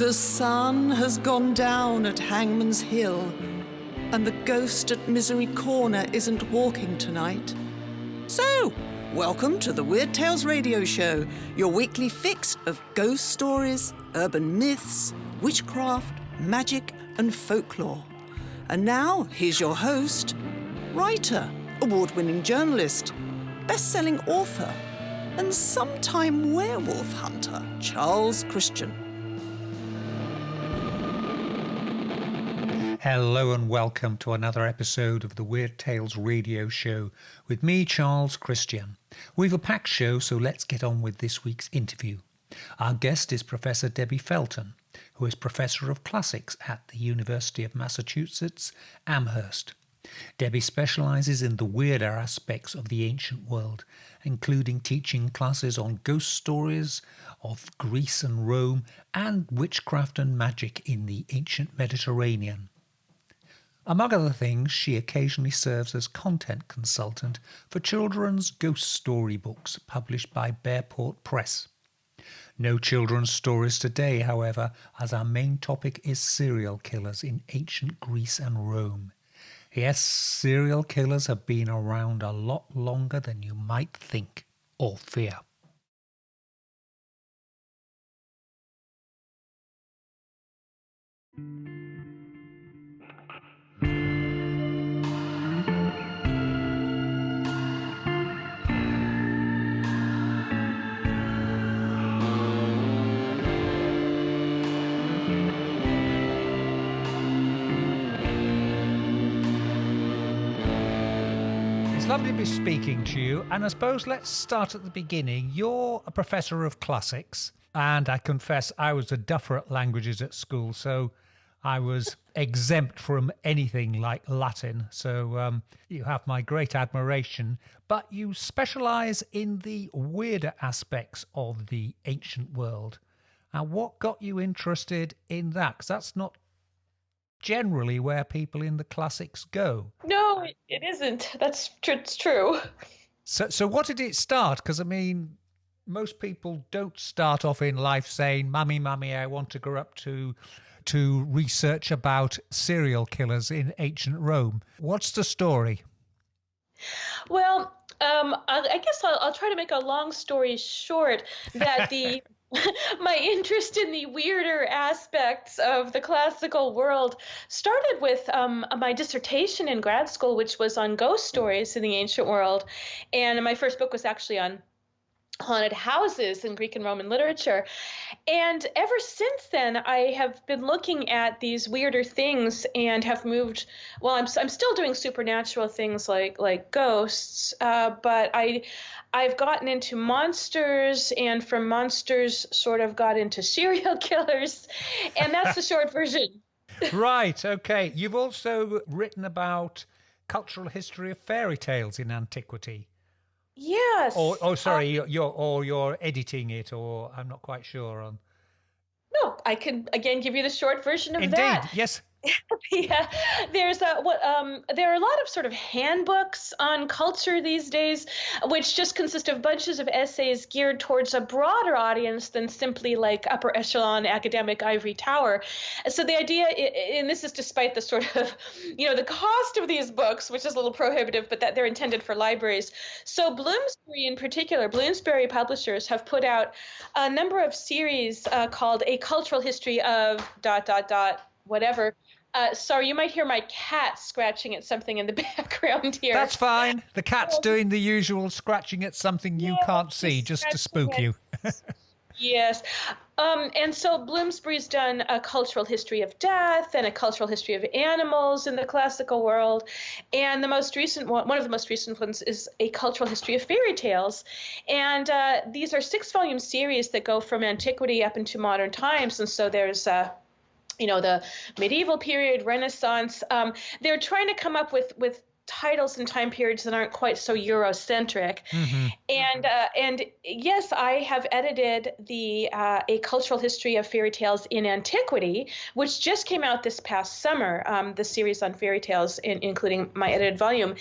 The sun has gone down at Hangman's Hill, and the ghost at Misery Corner isn't walking tonight. So, welcome to the Weird Tales Radio Show, your weekly fix of ghost stories, urban myths, witchcraft, magic, and folklore. And now, here's your host, writer, award-winning journalist, best-selling author, and sometime werewolf hunter, Charles Christian. Hello and welcome to another episode of the Weird Tales Radio Show with me, Charles Christian. We've a packed show, so let's get on with this week's interview. Our guest is Professor Debbie Felton, who is Professor of Classics at the University of Massachusetts Amherst. Debbie specialises in the weirder aspects of the ancient world, including teaching classes on ghost stories of Greece and Rome and witchcraft and magic in the ancient Mediterranean. Among other things, she occasionally serves as content consultant for children's ghost story books published by Bearport Press. No children's stories today, however, as our main topic is serial killers in ancient Greece and Rome. Yes, serial killers have been around a lot longer than you might think or fear. Lovely to be speaking to you, and I suppose let's start at the beginning. You're a professor of classics, and I confess I was a duffer at languages at school, so I was exempt from anything like Latin, so you have my great admiration, but you specialise in the weirder aspects of the ancient world. And what got you interested in that? Because that's not generally where people in the classics go. No, it isn't. It's true. So what did it start? Because, I mean, most people don't start off in life saying, Mummy, I want to grow up to research about serial killers in ancient Rome. What's the story? Well, I guess I'll try to make a long story short that my interest in the weirder aspects of the classical world started with my dissertation in grad school, which was on ghost stories in the ancient world. And my first book was actually on haunted houses in Greek and Roman literature. And ever since then, I have been looking at these weirder things and have moved. Well, I'm still doing supernatural things like ghosts, but I've gotten into monsters, and from monsters sort of got into serial killers, and that's the short version. Right. Okay. You've also written about cultural history of fairy tales in antiquity. Yes. You're editing it, or I'm not quite sure on. No, I can again give you the short version of Indeed, that. Indeed, yes. Yeah, there are a lot of sort of handbooks on culture these days, which just consist of bunches of essays geared towards a broader audience than simply like upper echelon academic ivory tower. So the idea, and this is despite the sort of, the cost of these books, which is a little prohibitive, but that they're intended for libraries. So Bloomsbury in particular, Bloomsbury publishers have put out a number of series called A Cultural History of ... whatever. Sorry, you might hear my cat scratching at something in the background here. That's fine. The cat's doing the usual scratching at something you can't see, just to spook you. Yes. And so Bloomsbury's done a cultural history of death and a cultural history of animals in the classical world. And the most recent one of the most recent ones is A Cultural History of Fairy Tales. And these are 6-volume series that go from antiquity up into modern times. And so there's the medieval period, Renaissance. They're trying to come up with titles and time periods that aren't quite so Eurocentric. And yes, I have edited the A Cultural History of Fairy Tales in Antiquity, which just came out this past summer, the series on fairy tales, including my edited volume.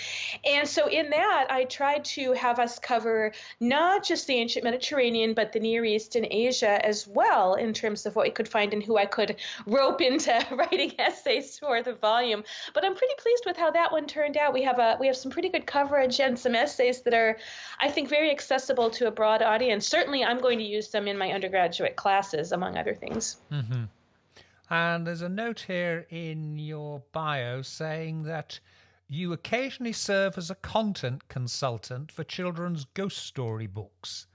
And so in that, I tried to have us cover not just the ancient Mediterranean, but the Near East and Asia as well, in terms of what we could find and who I could rope into writing essays for the volume. But I'm pretty pleased with how that one turned out. We have some pretty good coverage and some essays that are, I think, very accessible to a broad audience. Certainly, I'm going to use them in my undergraduate classes, among other things. And there's a note here in your bio saying that you occasionally serve as a content consultant for children's ghost story books.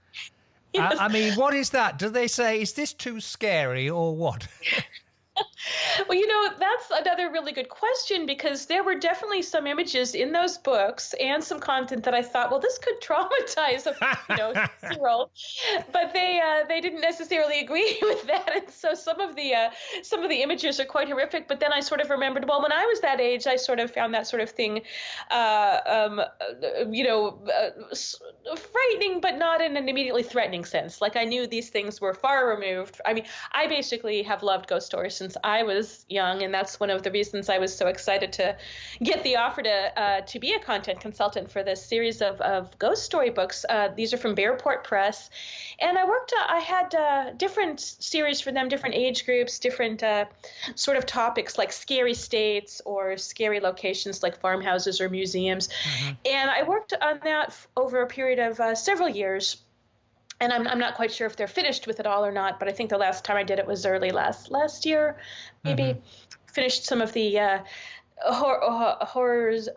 Yes. I mean, what is that? Do they say, is this too scary or what? Well, that's another really good question, because there were definitely some images in those books and some content that I thought, well, this could traumatize a 6-year-old, but they didn't necessarily agree with that, and so some of the images are quite horrific. But then I sort of remembered, well, when I was that age, I sort of found that sort of thing, frightening, but not in an immediately threatening sense. Like, I knew these things were far removed. I mean, I basically have loved ghost stories since I was young, and that's one of the reasons I was so excited to get the offer to be a content consultant for this series of ghost story books. These are from Bearport Press, and I had different series for them, different age groups, different sort of topics like scary states or scary locations like farmhouses or museums. And I worked on that over a period of several years. And I'm not quite sure if they're finished with it all or not, but I think the last time I did it was early last year, maybe. Finished some of the horrors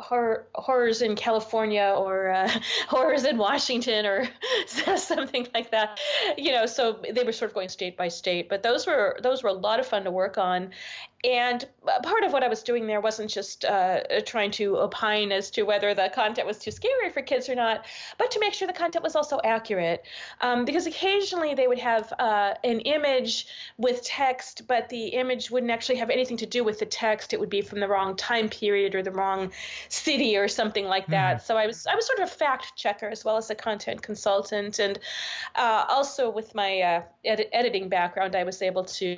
in California, or horrors in Washington, or something like that. So they were sort of going state by state, but those were a lot of fun to work on. And part of what I was doing there wasn't just trying to opine as to whether the content was too scary for kids or not, but to make sure the content was also accurate. Because occasionally they would have an image with text, but the image wouldn't actually have anything to do with the text. It would be from the wrong time period or the wrong city or something like that. So I was sort of a fact checker as well as a content consultant. And also with my editing background, I was able to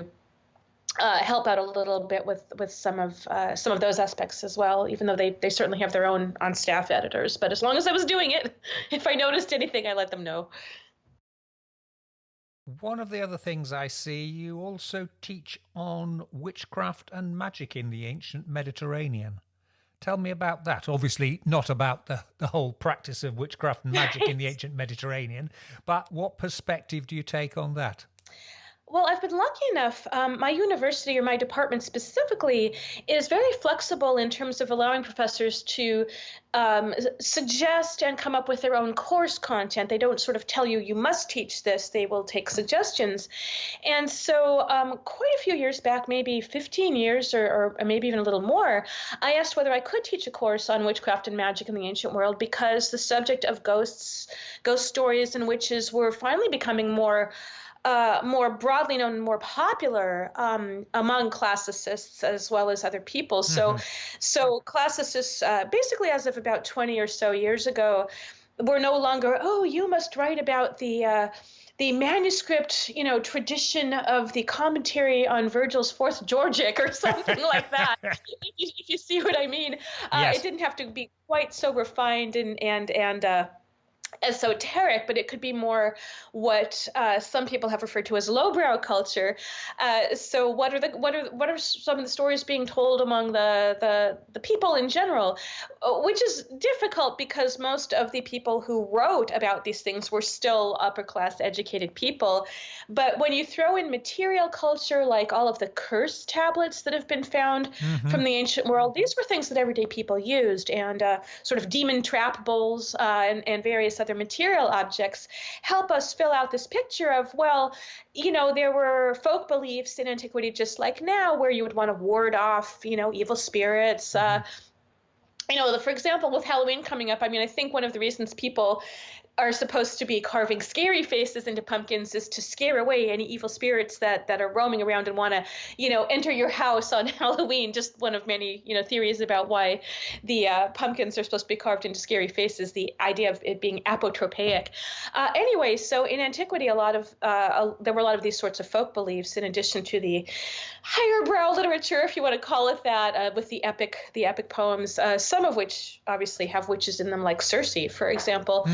help out a little bit with some of those aspects as well, even though they certainly have their own on-staff editors. But as long as I was doing it, if I noticed anything, I let them know. One of the other things I see, you also teach on witchcraft and magic in the ancient Mediterranean. Tell me about that. Obviously not about the whole practice of witchcraft and magic in the ancient Mediterranean, but what perspective do you take on that? Well, I've been lucky enough. My university, or my department specifically, is very flexible in terms of allowing professors to suggest and come up with their own course content. They don't sort of tell you must teach this. They will take suggestions. And so quite a few years back, maybe 15 years or maybe even a little more, I asked whether I could teach a course on witchcraft and magic in the ancient world, because the subject of ghosts, ghost stories, and witches were finally becoming more broadly known and more popular among classicists as well as other people. So classicists, basically as of about 20 or so years ago, were no longer, you must write about the manuscript, tradition of the commentary on Virgil's Fourth Georgic or something like that. If you see what I mean. Yes. It didn't have to be quite so refined and esoteric, but it could be more what some people have referred to as lowbrow culture. So what are some of the stories being told among the people in general, which is difficult because most of the people who wrote about these things were still upper class educated people. But when you throw in material culture, like all of the curse tablets that have been found from the ancient world, these were things that everyday people used, and sort of demon trap bowls and various other material objects help us fill out this picture of, there were folk beliefs in antiquity just like now, where you would want to ward off, evil spirits. For example, with Halloween coming up, I think one of the reasons people are supposed to be carving scary faces into pumpkins is to scare away any evil spirits that are roaming around and want to, enter your house on Halloween. Just one of many, theories about why the pumpkins are supposed to be carved into scary faces, the idea of it being apotropaic. Anyway, so in antiquity, there were a lot of these sorts of folk beliefs, in addition to the higher brow literature, if you want to call it that, with the epic poems, some of which obviously have witches in them, like Circe, for example.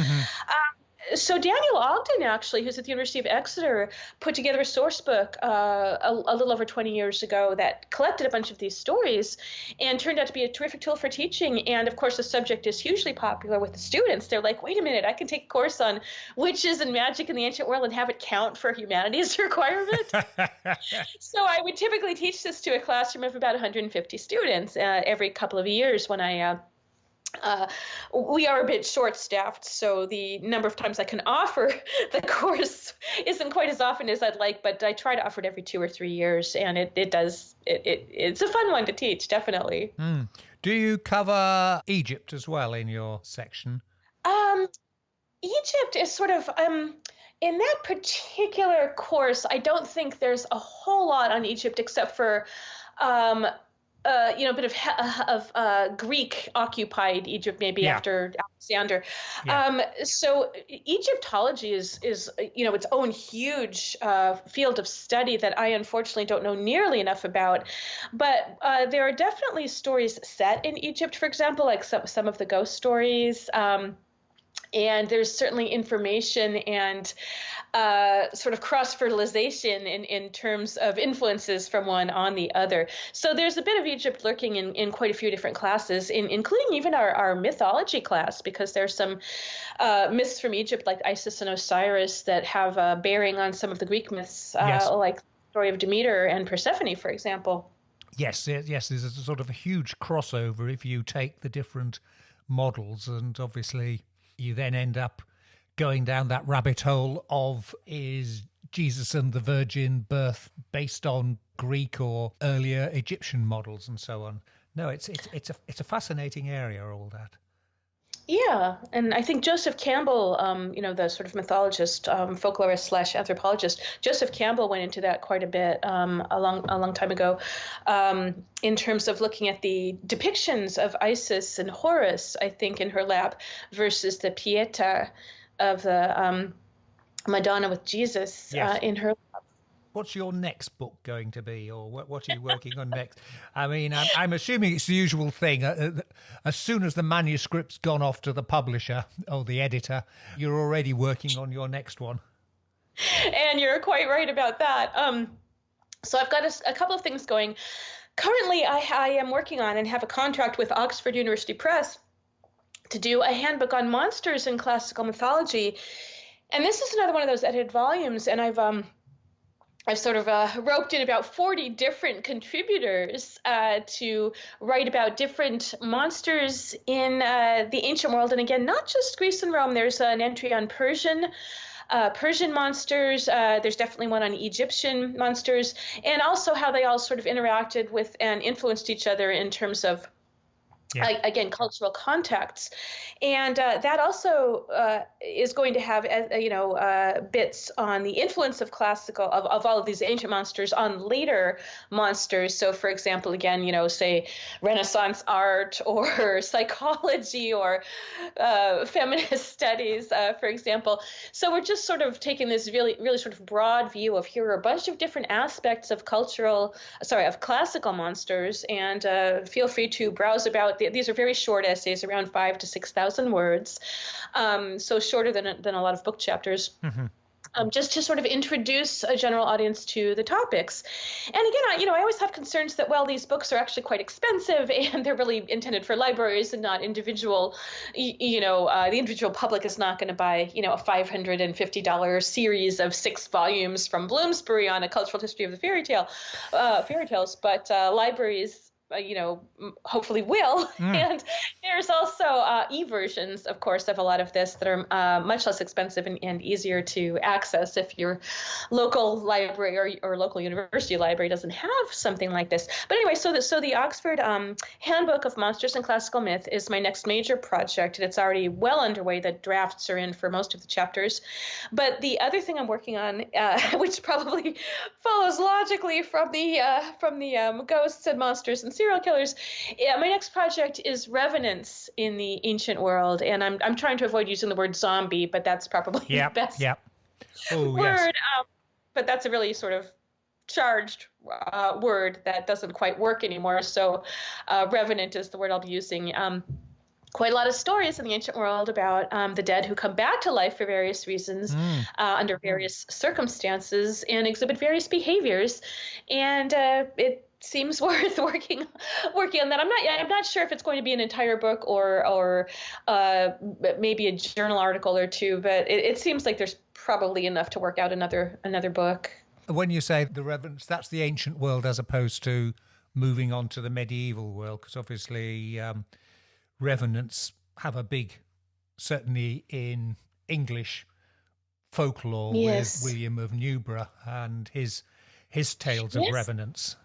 So Daniel Ogden, actually, who's at the University of Exeter, put together a source book a little over 20 years ago that collected a bunch of these stories and turned out to be a terrific tool for teaching. And of course, the subject is hugely popular with the students. They're like, wait a minute, I can take a course on witches and magic in the ancient world and have it count for humanities requirement. So I would typically teach this to a classroom of about 150 students every couple of years when we are a bit short-staffed, so the number of times I can offer the course isn't quite as often as I'd like, but I try to offer it every 2 or 3 years, and it's a fun one to teach, definitely. Do you cover Egypt as well in your section? Egypt is sort of in that particular course, I don't think there's a whole lot on Egypt except for a bit of Greek occupied Egypt, maybe after Alexander. Yeah. So Egyptology is its own huge field of study that I unfortunately don't know nearly enough about. But there are definitely stories set in Egypt, for example, like some of the ghost stories. And there's certainly information and sort of cross-fertilization in terms of influences from one on the other. So there's a bit of Egypt lurking in quite a few different classes, including even our mythology class, because there's some myths from Egypt like Isis and Osiris that have bearing on some of the Greek myths, like the story of Demeter and Persephone, for example. Yes, there's a sort of a huge crossover if you take the different models, and obviously you then end up going down that rabbit hole of, is Jesus and the Virgin birth based on Greek or earlier Egyptian models and so on. No, it's a fascinating area, all that. Yeah, and I think Joseph Campbell, the sort of mythologist, folklorist / anthropologist, Joseph Campbell went into that quite a bit a long time ago, in terms of looking at the depictions of Isis and Horus, I think, in her lap versus the Pieta of the Madonna with Jesus in her lap. What's your next book going to be, or what are you working on next? I mean, I'm assuming it's the usual thing. As soon as the manuscript's gone off to the publisher or the editor, you're already working on your next one. And you're quite right about that. So I've got a couple of things going. Currently, I am working on and have a contract with Oxford University Press to do a handbook on monsters in classical mythology. And this is another one of those edited volumes, and I've sort of roped in about 40 different contributors to write about different monsters in the ancient world. And again, not just Greece and Rome. There's an entry on Persian monsters. There's definitely one on Egyptian monsters, and also how they all sort of interacted with and influenced each other in terms of again, cultural contexts. And that also is going to have, bits on the influence of classical, of all of these ancient monsters on later monsters. So, for example, again, say Renaissance art or psychology or feminist studies, for example. So we're just sort of taking this really, really sort of broad view of here are a bunch of different aspects of classical monsters, and feel free to browse about. These are very short essays, around 5,000 to 6,000 words, so shorter than a lot of book chapters. Mm-hmm. Just to sort of introduce a general audience to the topics. And again, I always have concerns that, well, these books are actually quite expensive and they're really intended for libraries and not individual, the individual public is not going to buy, a $550 series of 6 volumes from Bloomsbury on a cultural history of the fairy tales, but libraries hopefully will. And there's also e-versions, of course, of a lot of this that are much less expensive and easier to access if your local library or local university library doesn't have something like this. But anyway, so the Oxford Handbook of Monsters and Classical Myth is my next major project, and it's already well underway. The drafts are in for most of the chapters. But the other thing I'm working on, which probably follows logically from the ghosts and monsters and serial killers, my next project is revenants in the ancient world, and I'm trying to avoid using the word zombie, but that's probably the best word. Yes. But that's a really sort of charged word that doesn't quite work anymore. So revenant is the word I'll be using. Quite a lot of stories in the ancient world about the dead who come back to life for various reasons, under various circumstances, and exhibit various behaviors. And it seems worth working on that. I'm not sure if it's going to be an entire book or maybe a journal article or two, but it seems like there's probably enough to work out another book. When you say the reverence, that's the ancient world as opposed to moving on to the medieval world, because obviously revenants have a big, certainly in English folklore, with William of Newburgh and his tales of revenants,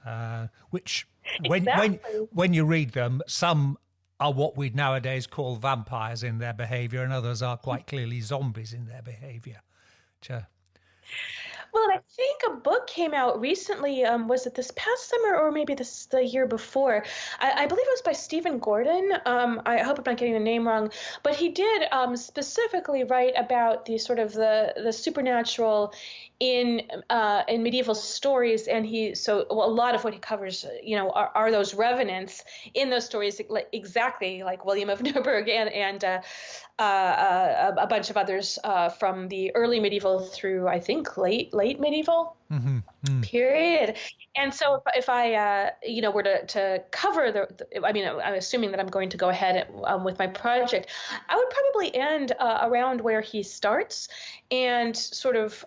which when you read them, some are what we'd nowadays call vampires in their behaviour, and others are quite clearly zombies in their behaviour. Well, I think a book came out recently. Was it this past summer or maybe the year before? I believe it was by Stephen Gordon. I hope I'm not getting the name wrong, but he did specifically write about the sort of the supernatural in medieval stories, and a lot of what he covers, are those revenants in those stories, exactly like William of Newburgh and a bunch of others from the early medieval through, I think, late medieval period. And so if I were to cover I'm assuming that I'm going to go ahead with my project, I would probably end around where he starts and sort of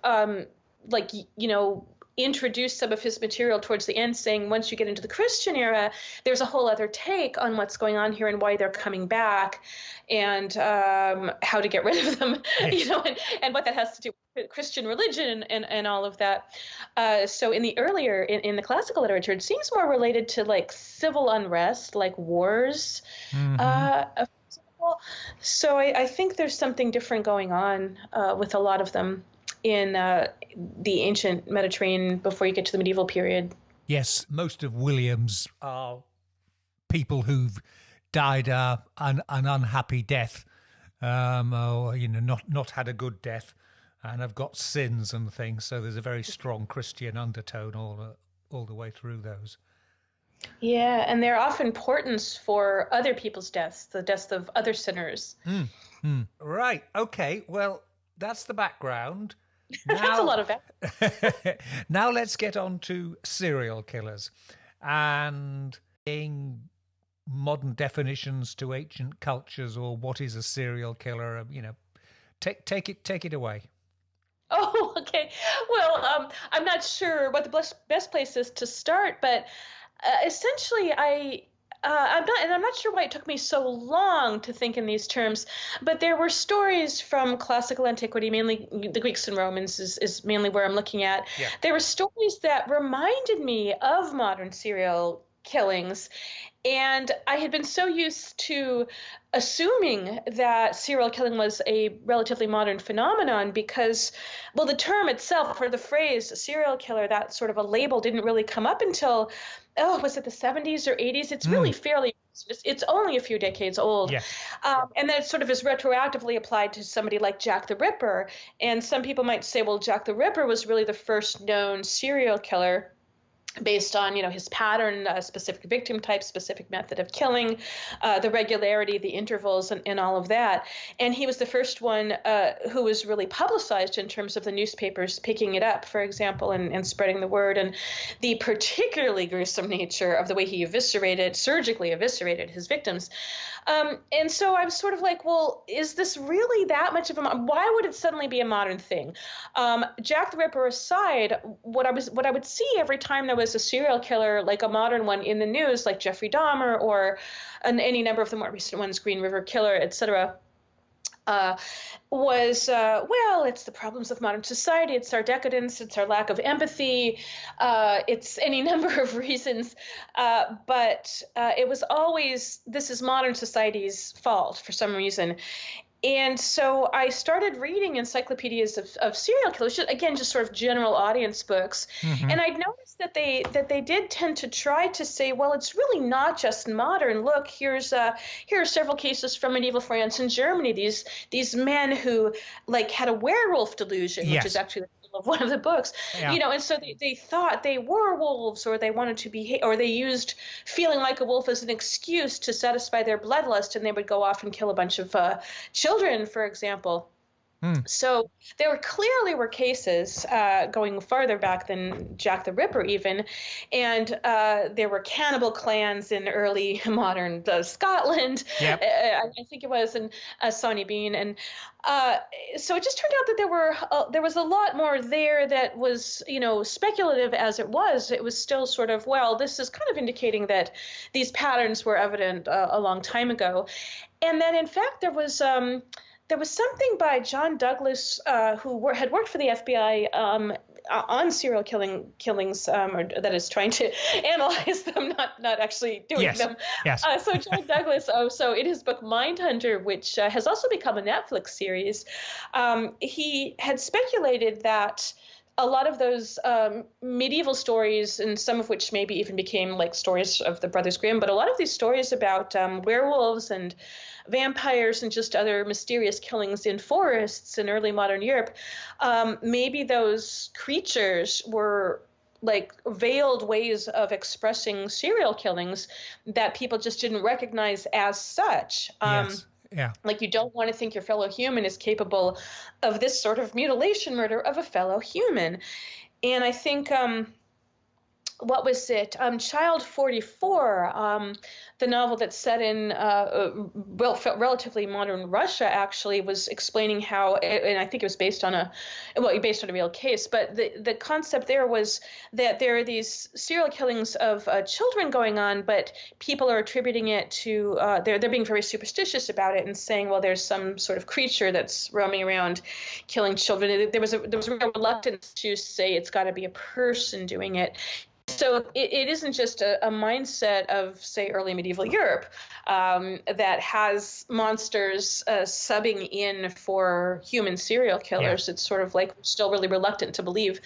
introduce some of his material towards the end, saying once you get into the Christian era, there's a whole other take on what's going on here and why they're coming back, and how to get rid of them, and what that has to do with Christian religion and all of that. So in the earlier, in the classical literature, it seems more related to like civil unrest, like wars. So I think there's something different going on with a lot of them in the ancient Mediterranean before you get to the medieval period. Yes, most of William's are people who've died an unhappy death, or not had a good death, and have got sins and things. So there's a very strong Christian undertone all the way through those. Yeah, and they're often portents for other people's deaths, the deaths of other sinners. Right. Okay. Well, that's the background. Now, that's a lot of it. Now let's get on to serial killers and modern definitions to ancient cultures, or what is a serial killer. Take it away. Oh, okay. Well, I'm not sure what the best place is to start, but essentially, I'm not sure why it took me so long to think in these terms, but there were stories from classical antiquity, mainly the Greeks and Romans is mainly where I'm looking at. Yeah. There were stories that reminded me of modern serial killings, and I had been so used to assuming that serial killing was a relatively modern phenomenon because, well, the term itself, or the phrase serial killer, that sort of a label didn't really come up until, was it the 70s or 80s? It's really fairly, it's only a few decades old. Yes. And then it sort of is retroactively applied to somebody like Jack the Ripper. And some people might say, well, Jack the Ripper was really the first known serial killer based on, his pattern, specific victim type, specific method of killing, the regularity, the intervals, and all of that. And he was the first one who was really publicized in terms of the newspapers picking it up, for example, and spreading the word, and the particularly gruesome nature of the way he surgically eviscerated his victims. And so I was sort of like, well, is this really that much of why would it suddenly be a modern thing? Jack the Ripper aside, what I would see every time there was a serial killer, like a modern one in the news, like Jeffrey Dahmer or any number of the more recent ones, Green River Killer, etc., well, it's the problems of modern society, it's our decadence, it's our lack of empathy, it's any number of reasons, but it was always, this is modern society's fault for some reason. And so I started reading encyclopedias of serial killers, just sort of general audience books. Mm-hmm. And I'd noticed that they did tend to try to say, well, it's really not just modern. Look, here are several cases from medieval France and Germany. These men who like had a werewolf delusion, Yes. which is actually the title of one of the books. Yeah. And so they thought they were wolves, or they wanted to be, or they used feeling like a wolf as an excuse to satisfy their bloodlust, and they would go off and kill a bunch of children, for example. So there clearly were cases going farther back than Jack the Ripper even, and there were cannibal clans in early modern Scotland. Yep. I think it was in Sawney Bean, and so it just turned out that there was a lot more there that was, speculative as it was. It was still sort of, well, this is kind of indicating that these patterns were evident a long time ago, and then in fact there was something by John Douglas, who had worked for the FBI on serial killings, or that is trying to analyze them, not actually doing them. Yes. So John Douglas, so in his book Mindhunter, which has also become a Netflix series, he had speculated that a lot of those medieval stories, and some of which maybe even became like stories of the Brothers Grimm, but a lot of these stories about werewolves and vampires and just other mysterious killings in forests in early modern Europe, maybe those creatures were like veiled ways of expressing serial killings that people just didn't recognize as such. Yes. Yeah. Like, you don't want to think your fellow human is capable of this sort of mutilation murder of a fellow human. And I think, what was it? Child 44, the novel that's set in relatively modern Russia, actually was explaining how, and I think it was based on a real case, but the concept there was that there are these serial killings of children going on, but people are attributing it to, they're being very superstitious about it and saying, well, there's some sort of creature that's roaming around killing children. There was a real reluctance to say it's got to be a person doing it. So it isn't just a mindset of, say, early medieval Europe that has monsters subbing in for human serial killers. Yeah. It's sort of like we're still really reluctant to believe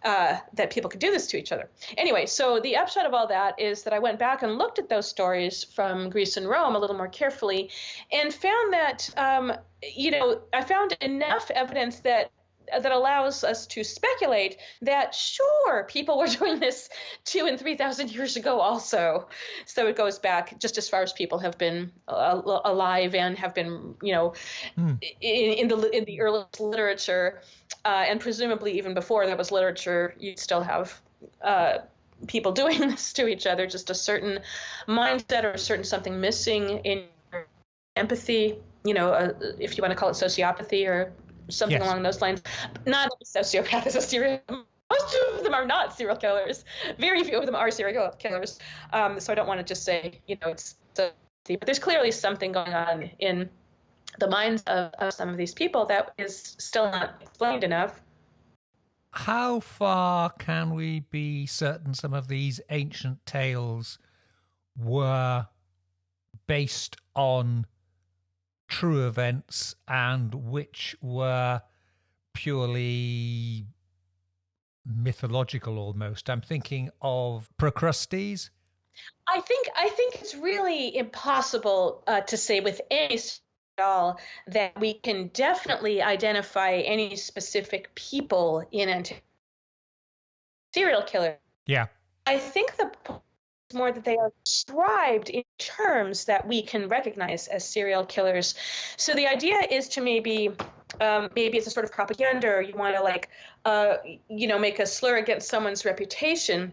that people could do this to each other. Anyway, so the upshot of all that is that I went back and looked at those stories from Greece and Rome a little more carefully and found that, I found enough evidence that allows us to speculate that, sure, people were doing this 2,000 and 3,000 years ago also. So it goes back just as far as people have been alive and have been, in the earliest literature, and presumably even before there was literature, you'd still have people doing this to each other, just a certain mindset or a certain something missing in empathy, if you want to call it sociopathy or something along those lines. Not every sociopath is a serial killer. Most of them are not serial killers. Very few of them are serial killers. So I don't want to just say, it's but there's clearly something going on in the minds of some of these people that is still not explained enough. How far can we be certain some of these ancient tales were based on true events and which were purely mythological almost? I'm thinking of Procrustes. I think it's really impossible to say with any at all that we can definitely identify any specific people in a serial killer. Yeah. I think the more that they are described in terms that we can recognize as serial killers. So the idea is to maybe it's a sort of propaganda, or you want to make a slur against someone's reputation.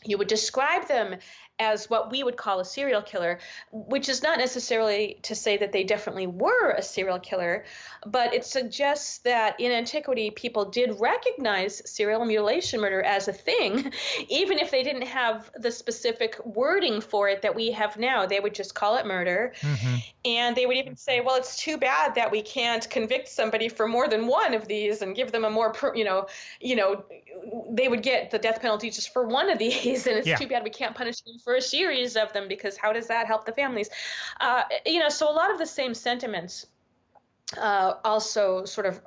You would describe them as what we would call a serial killer, which is not necessarily to say that they definitely were a serial killer, but it suggests that in antiquity, people did recognize serial mutilation murder as a thing, even if they didn't have the specific wording for it that we have now. They would just call it murder. Mm-hmm. And they would even say, well, it's too bad that we can't convict somebody for more than one of these and give them a more, they would get the death penalty just for one of these. And it's too bad we can't punish them for a series of them, because how does that help the families? So a lot of the same sentiments also sort of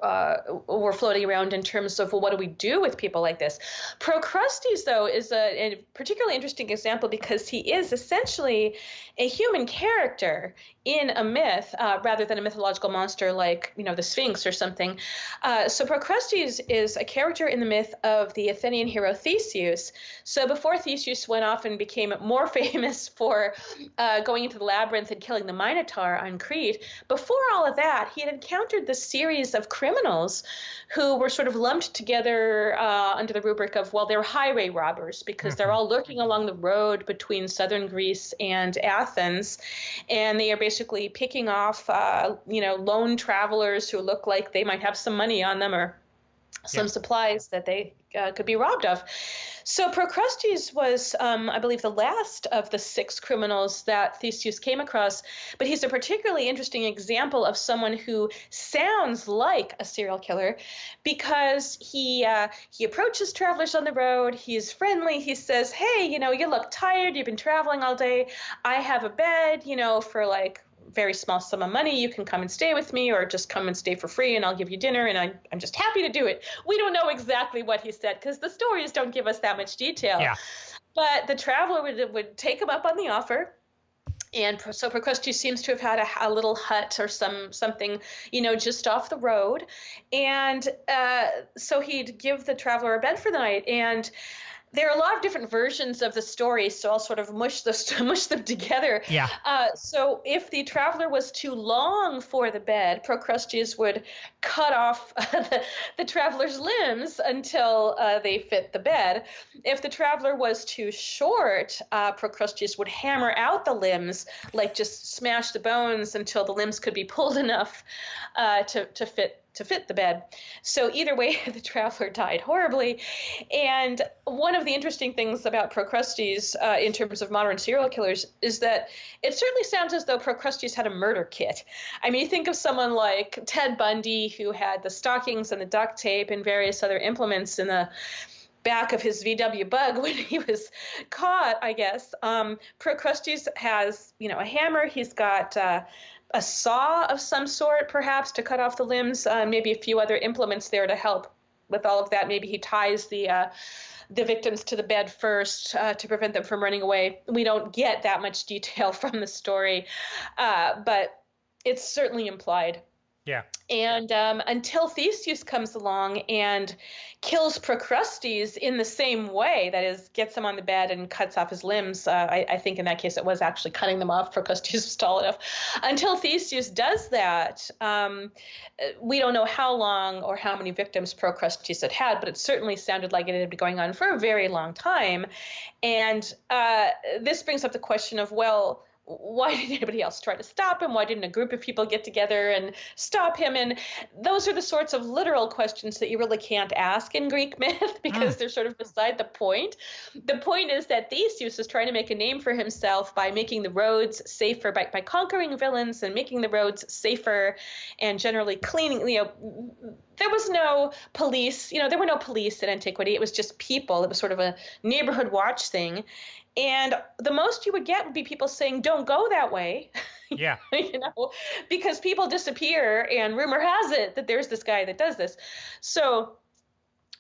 were floating around in terms of, well, what do we do with people like this? Procrustes, though, is a particularly interesting example because he is essentially a human character in a myth rather than a mythological monster like, the Sphinx or something. So Procrustes is a character in the myth of the Athenian hero Theseus. So before Theseus went off and became more famous for going into the Labyrinth and killing the Minotaur on Crete, before all of that, he had encountered this series of criminals who were sort of lumped together under the rubric of, well, they're highway robbers because they're all lurking along the road between southern Greece and Athens, and they are basically picking off, lone travelers who look like they might have some money on them or some supplies that they could be robbed of. So Procrustes was, I believe, the last of the 6 criminals that Theseus came across, but he's a particularly interesting example of someone who sounds like a serial killer because he approaches travelers on the road. He's friendly. He says, hey, you look tired. You've been traveling all day. I have a bed, for like very small sum of money. You can come and stay with me, or just come and stay for free and I'll give you dinner, and I'm just happy to do it. We don't know exactly what he said because the stories don't give us that much detail. Yeah. But the traveler would take him up on the offer. And so Procrustes seems to have had a little hut or something, just off the road. And so he'd give the traveler a bed for the night. And there are a lot of different versions of the story, so I'll sort of mush them together. Yeah. So if the traveler was too long for the bed, Procrustes would cut off the traveler's limbs until they fit the bed. If the traveler was too short, Procrustes would hammer out the limbs, like just smash the bones until the limbs could be pulled enough to fit the bed. So either way, the traveler died horribly. And one of the interesting things about Procrustes in terms of modern serial killers is that it certainly sounds as though Procrustes had a murder kit. I mean, you think of someone like Ted Bundy, who had the stockings and the duct tape and various other implements in the back of his VW Bug when he was caught, I guess. Procrustes has, a hammer. He's got a saw of some sort, perhaps, to cut off the limbs, maybe a few other implements there to help with all of that. Maybe he ties the victims to the bed first to prevent them from running away. We don't get that much detail from the story, but it's certainly implied. Yeah. And until Theseus comes along and kills Procrustes in the same way, that is, gets him on the bed and cuts off his limbs. I think in that case it was actually cutting them off. Procrustes was tall enough. Until Theseus does that, we don't know how long or how many victims Procrustes had, but it certainly sounded like it had been going on for a very long time. And this brings up the question of, well, why didn't anybody else try to stop him? Why didn't a group of people get together and stop him? And those are the sorts of literal questions that you really can't ask in Greek myth because they're sort of beside the point. The point is that Theseus is trying to make a name for himself by making the roads safer, by conquering villains and making the roads safer and generally cleaning. There was no police. There were no police in antiquity. It was just people. It was sort of a neighborhood watch thing. And the most you would get would be people saying, don't go that way. Yeah. Because people disappear and rumor has it that there's this guy that does this. So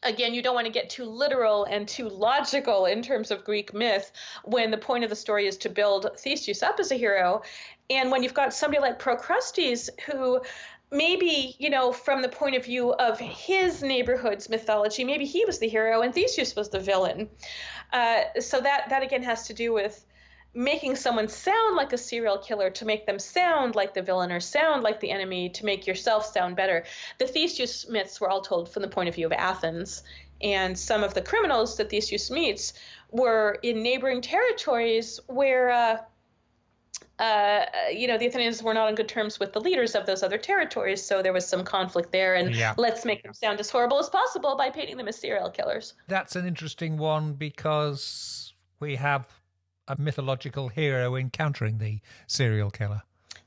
again, you don't want to get too literal and too logical in terms of Greek myth when the point of the story is to build Theseus up as a hero. And when you've got somebody like Procrustes who maybe, from the point of view of his neighborhood's mythology, maybe he was the hero and Theseus was the villain. So that again has to do with making someone sound like a serial killer to make them sound like the villain or sound like the enemy to make yourself sound better. The Theseus myths were all told from the point of view of Athens, and some of the criminals that Theseus meets were in neighboring territories where the Athenians were not on good terms with the leaders of those other territories, so there was some conflict there, and let's make them sound as horrible as possible by painting them as serial killers. That's an interesting one because we have a mythological hero encountering the serial killer.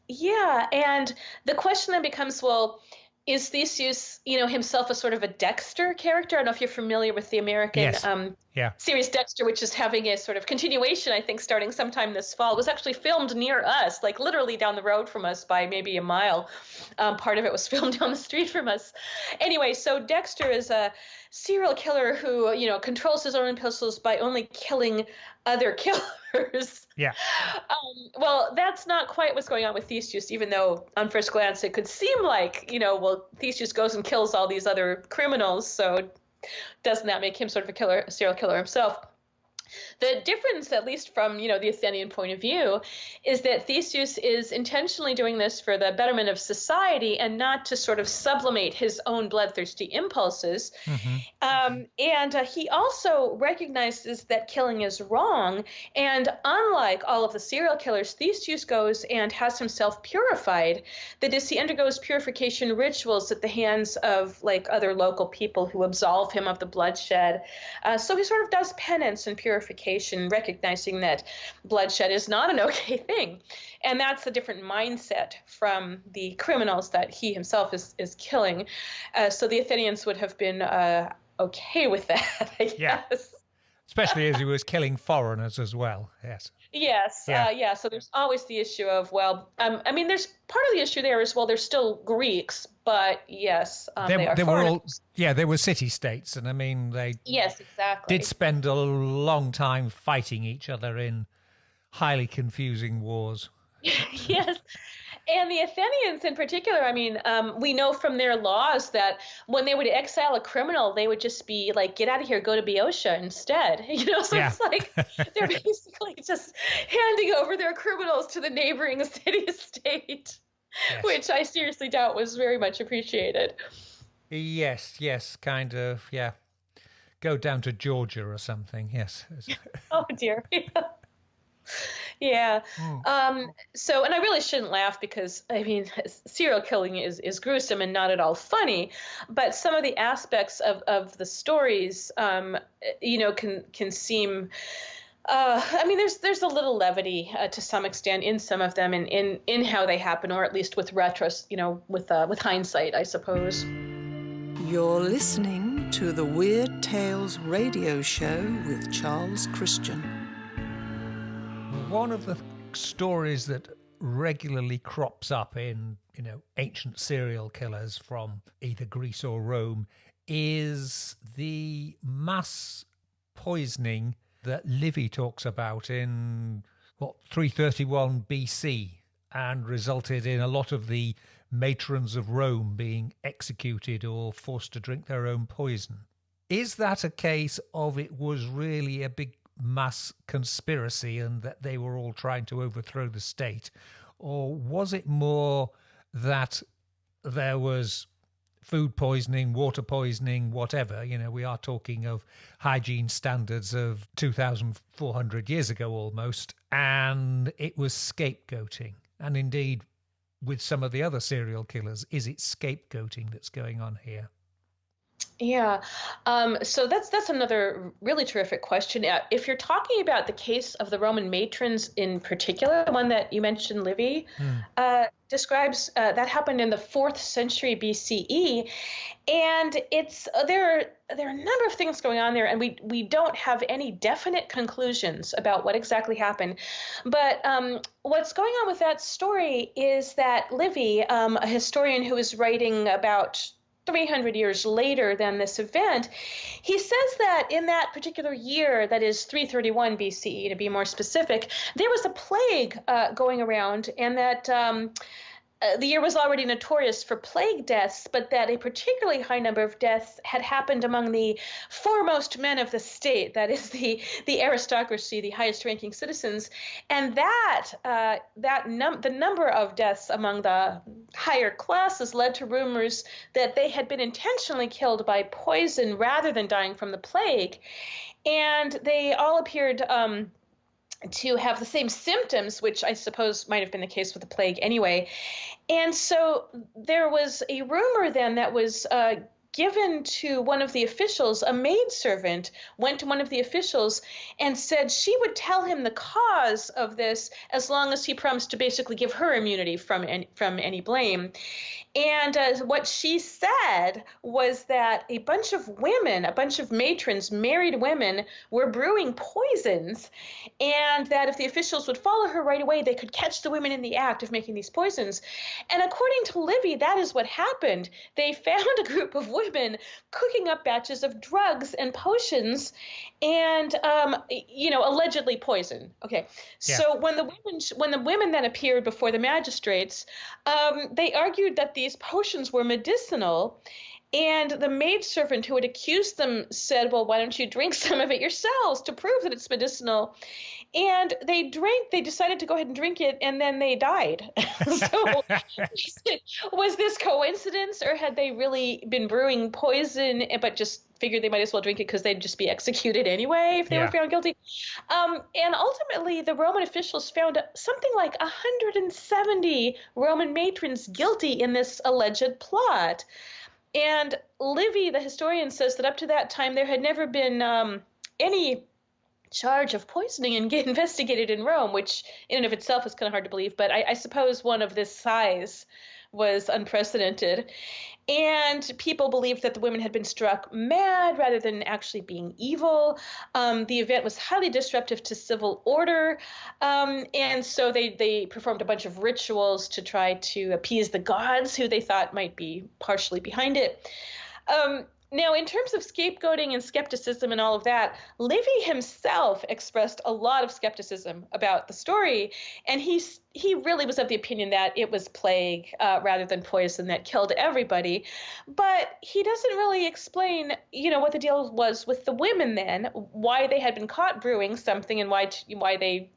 Yeah, and the question then becomes, well, is Theseus, himself a sort of a Dexter character? I don't know if you're familiar with the American series Dexter, which is having a sort of continuation, I think, starting sometime this fall. It was actually filmed near us, like literally down the road from us by maybe a mile. Part of it was filmed down the street from us. Anyway, so Dexter is a serial killer who, controls his own impulses by only killing other killers. Yeah. Well, that's not quite what's going on with Theseus, even though on first glance it could seem like, Theseus goes and kills all these other criminals. So doesn't that make him sort of a serial killer himself? The difference, at least from, the Athenian point of view, is that Theseus is intentionally doing this for the betterment of society and not to sort of sublimate his own bloodthirsty impulses. Mm-hmm. And he also recognizes that killing is wrong. And unlike all of the serial killers, Theseus goes and has himself purified. That is, he undergoes purification rituals at the hands of other local people who absolve him of the bloodshed. So he sort of does penance and purification, recognizing that bloodshed is not an okay thing. And that's a different mindset from the criminals that he himself is killing. So the Athenians would have been okay with that, I guess. Especially as he was killing foreigners as well. Yes. Yes. So there's always the issue of, there's part of the issue there is, they're still Greeks, but yes, they are foreigners. They were city-states, and they did spend a long time fighting each other in highly confusing wars. Yes. And the Athenians in particular, we know from their laws that when they would exile a criminal, they would just be like, get out of here, go to Boeotia instead. So it's like they're basically just handing over their criminals to the neighboring city-state, which I seriously doubt was very much appreciated. Yes, kind of, Go down to Georgia or something, yes. Oh, dear. Yeah. So, and I really shouldn't laugh because, serial killing is gruesome and not at all funny, but some of the aspects of the stories, can seem, there's a little levity to some extent in some of them in how they happen, or at least with with hindsight, I suppose. You're listening to the Weird Tales radio show with Charles Christian. One of the stories that regularly crops up in, ancient serial killers from either Greece or Rome is the mass poisoning that Livy talks about in, 331 BC, and resulted in a lot of the matrons of Rome being executed or forced to drink their own poison. Is that a case of it was really a big mass conspiracy and that they were all trying to overthrow the state? Or was it more that there was food poisoning, water poisoning, whatever? We are talking of hygiene standards of 2,400 years ago almost, and it was scapegoating. And indeed, with some of the other serial killers, is it scapegoating that's going on here? Yeah. So that's another really terrific question. If you're talking about the case of the Roman matrons in particular, the one that you mentioned, Livy, describes, that happened in the 4th century BCE. And there are a number of things going on there, and we don't have any definite conclusions about what exactly happened. But what's going on with that story is that Livy, a historian who is writing about 300 years later than this event, he says that in that particular year, that is 331 BCE to be more specific, there was a plague going around, and that the year was already notorious for plague deaths, but that a particularly high number of deaths had happened among the foremost men of the state, that is the aristocracy, the highest ranking citizens, and the number of deaths among the higher classes led to rumors that they had been intentionally killed by poison rather than dying from the plague, and they all appeared to have the same symptoms, which I suppose might have been the case with the plague anyway. And so there was a rumor then that was given to one of the officials. A maidservant went to one of the officials and said she would tell him the cause of this as long as he promised to basically give her immunity from any blame. And what she said was that a bunch of matrons, married women, were brewing poisons, and that if the officials would follow her right away, they could catch the women in the act of making these poisons. And according to Livy, that is what happened. They found a group of women cooking up batches of drugs and potions and, allegedly poison. Okay. Yeah. So when the women then appeared before the magistrates, they argued that these potions were medicinal, and the maidservant who had accused them said, well, why don't you drink some of it yourselves to prove that it's medicinal? And they decided to go ahead and drink it, and then they died. So was this coincidence, or had they really been brewing poison but just figured they might as well drink it because they'd just be executed anyway if they were found guilty? And ultimately, the Roman officials found something like 170 Roman matrons guilty in this alleged plot. And Livy, the historian, says that up to that time, there had never been any charge of poisoning and get investigated in Rome, which in and of itself is kind of hard to believe, but I suppose one of this size was unprecedented. And people believed that the women had been struck mad rather than actually being evil. The event was highly disruptive to civil order, and so they performed a bunch of rituals to try to appease the gods, who they thought might be partially behind it. Now, in terms of scapegoating and skepticism and all of that, Livy himself expressed a lot of skepticism about the story, and he really was of the opinion that it was plague rather than poison that killed everybody. But he doesn't really explain, what the deal was with the women then, why they had been caught brewing something, and why they,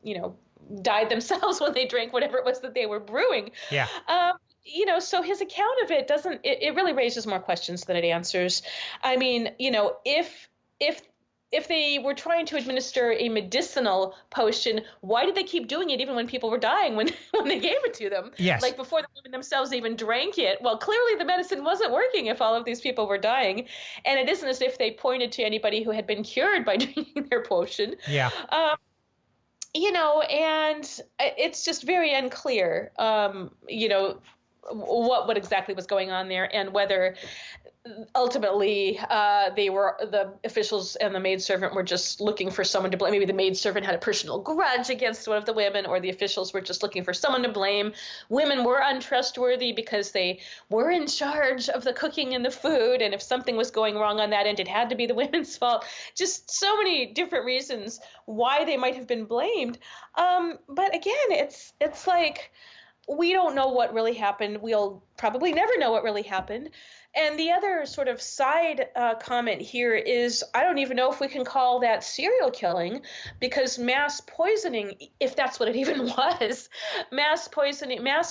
died themselves when they drank whatever it was that they were brewing. Yeah. So his account of it it really raises more questions than it answers. I mean, if they were trying to administer a medicinal potion, why did they keep doing it even when people were dying when they gave it to them? Yes. Like before the women themselves even drank it. Well, clearly the medicine wasn't working if all of these people were dying. And it isn't as if they pointed to anybody who had been cured by drinking their potion. Yeah. And it's just very unclear, what exactly was going on there, and whether ultimately the officials and the maidservant were just looking for someone to blame. Maybe the maidservant had a personal grudge against one of the women, or the officials were just looking for someone to blame. Women were untrustworthy because they were in charge of the cooking and the food, and if something was going wrong on that end, it had to be the women's fault. Just so many different reasons why they might have been blamed. But again, it's like, we don't know what really happened. We'll probably never know what really happened. And the other sort of side comment here is, I don't even know if we can call that serial killing, because mass poisoning, if that's what it even was, mass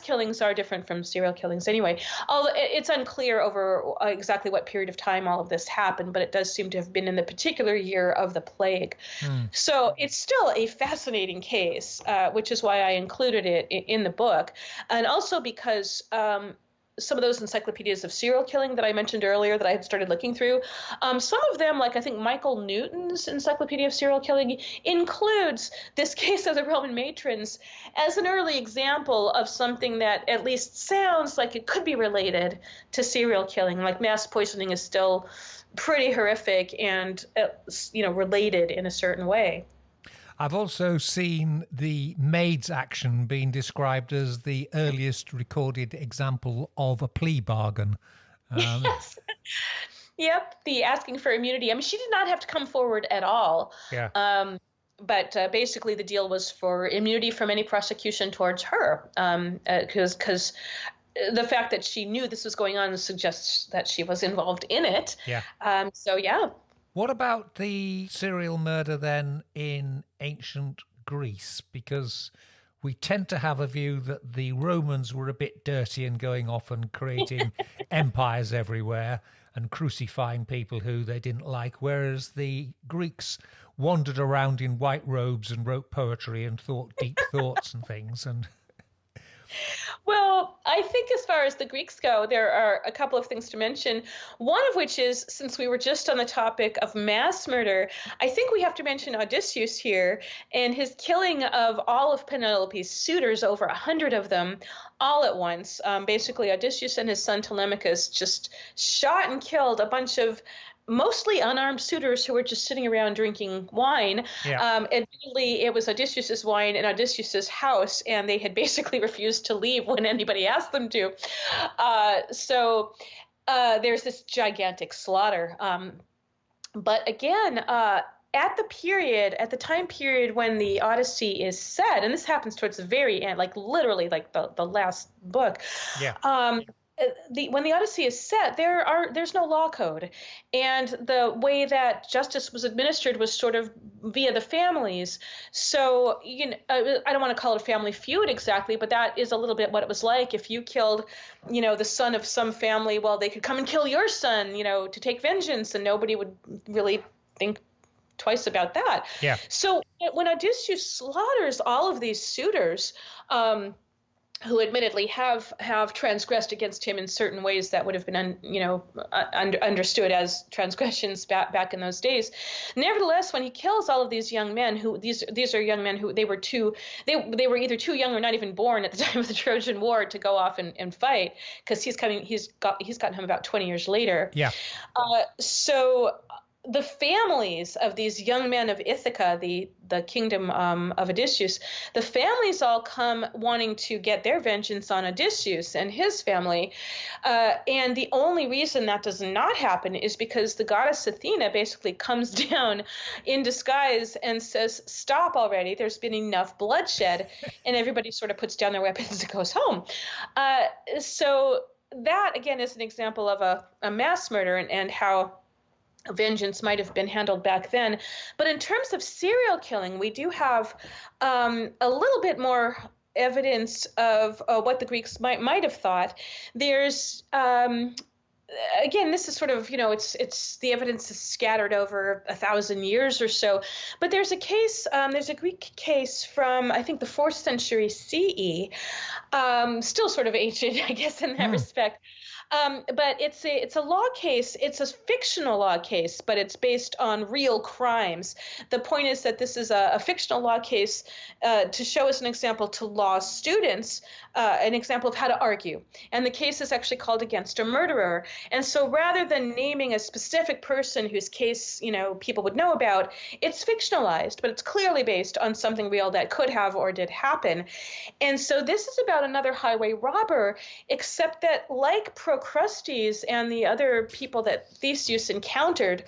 killings are different from serial killings anyway. Although it's unclear over exactly what period of time all of this happened, but it does seem to have been in the particular year of the plague. So it's still a fascinating case, which is why I included it in the book. And also because some of those encyclopedias of serial killing that I mentioned earlier that I had started looking through, some of them, like I think Michael Newton's Encyclopedia of Serial Killing, includes this case of the Roman matrons as an early example of something that at least sounds like it could be related to serial killing. Like mass poisoning is still pretty horrific and, related in a certain way. I've also seen the maid's action being described as the earliest recorded example of a plea bargain. Yes. Yep, the asking for immunity. I mean, she did not have to come forward at all. Yeah. But basically the deal was for immunity from any prosecution towards her, because the fact that she knew this was going on suggests that she was involved in it. Yeah. So yeah. What about the serial murder then in ancient Greece? Because we tend to have a view that the Romans were a bit dirty and going off and creating empires everywhere and crucifying people who they didn't like, whereas the Greeks wandered around in white robes and wrote poetry and thought deep thoughts and things. And Well, I think as far as the Greeks go, there are a couple of things to mention. One of which is, since we were just on the topic of mass murder, I think we have to mention Odysseus here and his killing of all of Penelope's suitors, over 100 of them, all at once. Basically, Odysseus and his son Telemachus just shot and killed a bunch of mostly unarmed suitors who were just sitting around drinking wine. Yeah. Admittedly, it was Odysseus's wine in Odysseus's house, and they had basically refused to leave when anybody asked them to. So there's this gigantic slaughter. But again, at the time period when the Odyssey is set, and this happens towards the very end, like literally like the last book. Yeah. When the Odyssey is set, there's no law code, and the way that justice was administered was sort of via the families. So I don't want to call it a family feud exactly, but that is a little bit what it was like. If you killed, the son of some family, well, they could come and kill your son, to take vengeance, and nobody would really think twice about that. Yeah. So when Odysseus slaughters all of these suitors, who admittedly have transgressed against him in certain ways that would have been, understood as transgressions back in those days. Nevertheless, when he kills all of these young men, who these are young men who they were either too young or not even born at the time of the Trojan War to go off and fight, because he's gotten him about 20 years later. Yeah. So the families of these young men of Ithaca, the kingdom of Odysseus, the families all come wanting to get their vengeance on Odysseus and his family. And the only reason that does not happen is because the goddess Athena basically comes down in disguise and says, "Stop already, there's been enough bloodshed." And everybody sort of puts down their weapons and goes home. So that, again, is an example of a mass murder and how vengeance might have been handled back then. But in terms of serial killing, we do have a little bit more evidence of what the Greeks might have thought. There's again, this is sort of, it's the evidence is scattered over 1,000 years or so. But there's a case, there's a Greek case from, I think, the 4th century CE, still sort of ancient, I guess, in that respect. But it's a law case. It's a fictional law case, but it's based on real crimes. The point is that this is a fictional law case to show us an example to law students, an example of how to argue. And the case is actually called Against a Murderer. And so rather than naming a specific person whose case, people would know about, it's fictionalized, but it's clearly based on something real that could have or did happen. And so this is about another highway robber, except that like Procrustes and the other people that Theseus encountered,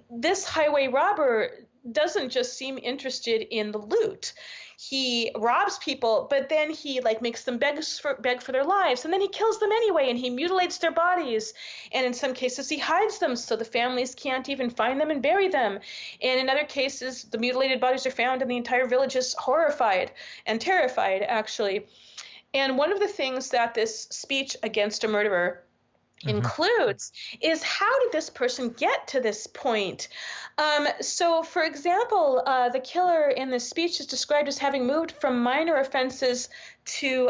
this highway robber doesn't just seem interested in the loot. He robs people, but then he makes them beg for their lives, and then he kills them anyway, and he mutilates their bodies, and in some cases he hides them so the families can't even find them and bury them. And in other cases, the mutilated bodies are found, and the entire village is horrified and terrified, actually. And one of the things that this speech Against a Murderer includes is, how did this person get to this point? So, for example, the killer in this speech is described as having moved from minor offenses to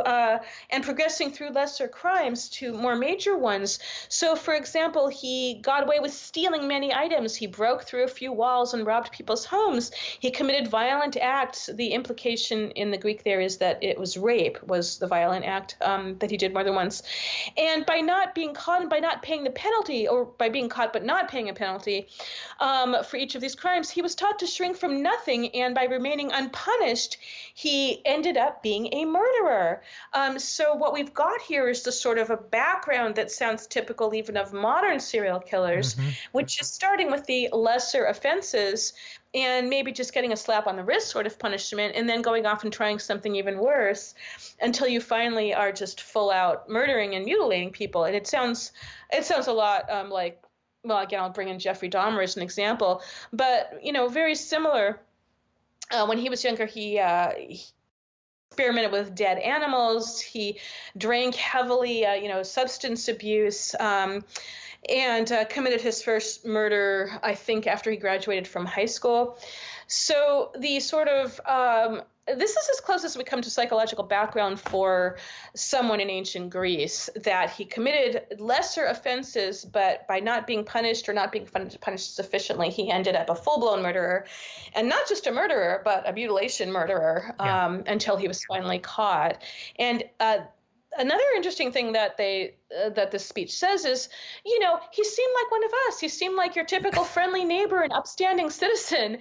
and progressing through lesser crimes to more major ones. So, for example, he got away with stealing many items. He broke through a few walls and robbed people's homes. He committed violent acts. The implication in the Greek there is that it was rape was the violent act that he did more than once. And by not being caught and by not paying the penalty, or by being caught but not paying a penalty for each of these crimes, he was taught to shrink from nothing. And by remaining unpunished, he ended up being a murderer. murderer. So what we've got here is the sort of a background that sounds typical even of modern serial killers, which is starting with the lesser offenses and maybe just getting a slap on the wrist sort of punishment, and then going off and trying something even worse until you finally are just full out murdering and mutilating people. And it sounds a lot like, well, again, I'll bring in Jeffrey Dahmer as an example, but, very similar. When he was younger, he experimented with dead animals. He drank heavily, substance abuse, and committed his first murder, I think, after he graduated from high school. So the sort of this is as close as we come to psychological background for someone in ancient Greece, that he committed lesser offenses, but by not being punished or not being punished sufficiently, he ended up a full-blown murderer, and not just a murderer, but a mutilation murderer, until he was finally caught. And another interesting thing that that this speech says is, he seemed like one of us. He seemed like your typical friendly neighbor and upstanding citizen.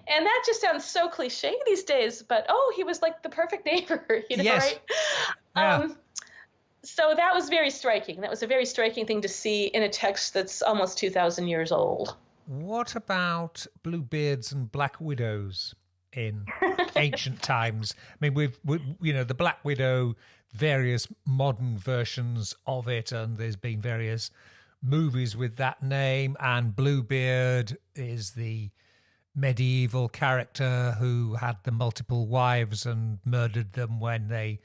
And that just sounds so cliche these days, but he was like the perfect neighbor, Yes. right? Yeah. So that was very striking. That was a very striking thing to see in a text that's almost 2,000 years old. What about Bluebeards and Black Widows in ancient times? I mean, we've the Black Widow, various modern versions of it, and there's been various movies with that name, and Bluebeard is the medieval character who had the multiple wives and murdered them when they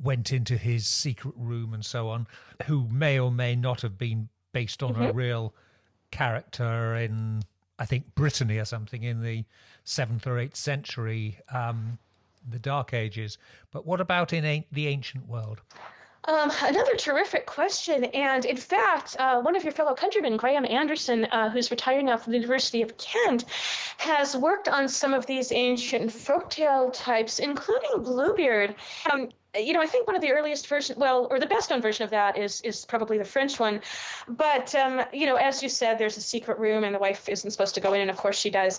went into his secret room and so on, who may or may not have been based on a real character in, I think, Brittany or something in the 7th or 8th century, the Dark Ages. But what about in the ancient world? Another terrific question. And in fact, one of your fellow countrymen, Graham Anderson, who's retired now from the University of Kent, has worked on some of these ancient folktale types, including Bluebeard. I think one of the earliest versions, or the best known version of that is probably the French one. But, as you said, there's a secret room and the wife isn't supposed to go in, and of course she does.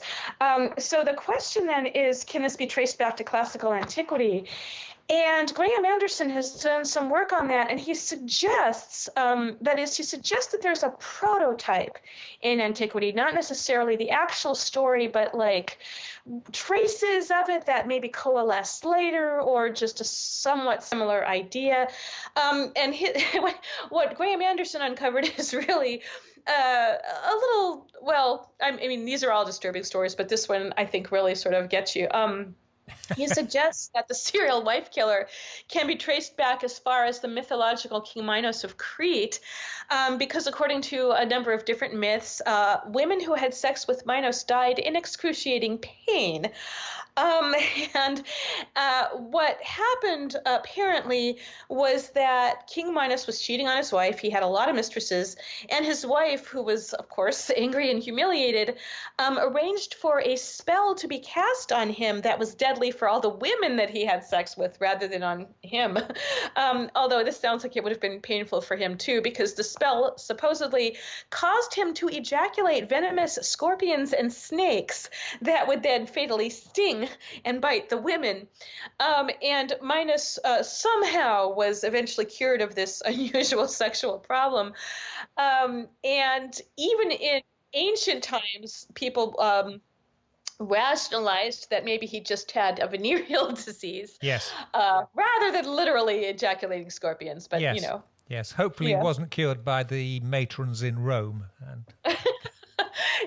So the question then is, can this be traced back to classical antiquity? And Graham Anderson has done some work on that, and he suggests, that there's a prototype in antiquity, not necessarily the actual story, but like traces of it that maybe coalesced later, or just a somewhat similar idea. And what Graham Anderson uncovered is really a little, I mean, these are all disturbing stories, but this one I think really sort of gets you. He suggests that the serial wife killer can be traced back as far as the mythological King Minos of Crete, because according to a number of different myths, women who had sex with Minos died in excruciating pain. And what happened apparently was that King Minos was cheating on his wife. He had a lot of mistresses, and his wife, who was, of course, angry and humiliated, arranged for a spell to be cast on him that was deadly for all the women that he had sex with rather than on him. Although this sounds like it would have been painful for him too, because the spell supposedly caused him to ejaculate venomous scorpions and snakes that would then fatally sting and bite the women. And Minos somehow was eventually cured of this unusual sexual problem. And even in ancient times, people rationalized that maybe he just had a venereal disease. Yes. Rather than literally ejaculating scorpions. But, yes. Yes, hopefully he wasn't cured by the matrons in Rome. And...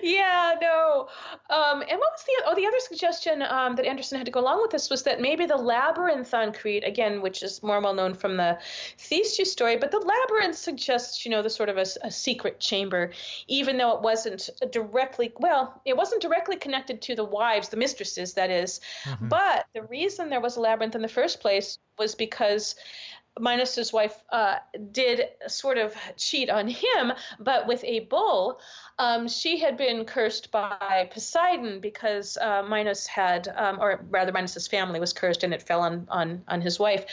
Yeah, no. And what was the other suggestion that Anderson had to go along with this was that maybe the Labyrinth on Crete, again, which is more well known from the Theseus story, but the Labyrinth suggests, the sort of a secret chamber, even though it wasn't directly connected to the wives, the mistresses, that is. Mm-hmm. But the reason there was a labyrinth in the first place was because Minos's wife did sort of cheat on him, but with a bull. She had been cursed by Poseidon because Minos had, or rather Minos's family was cursed, and it fell on his wife.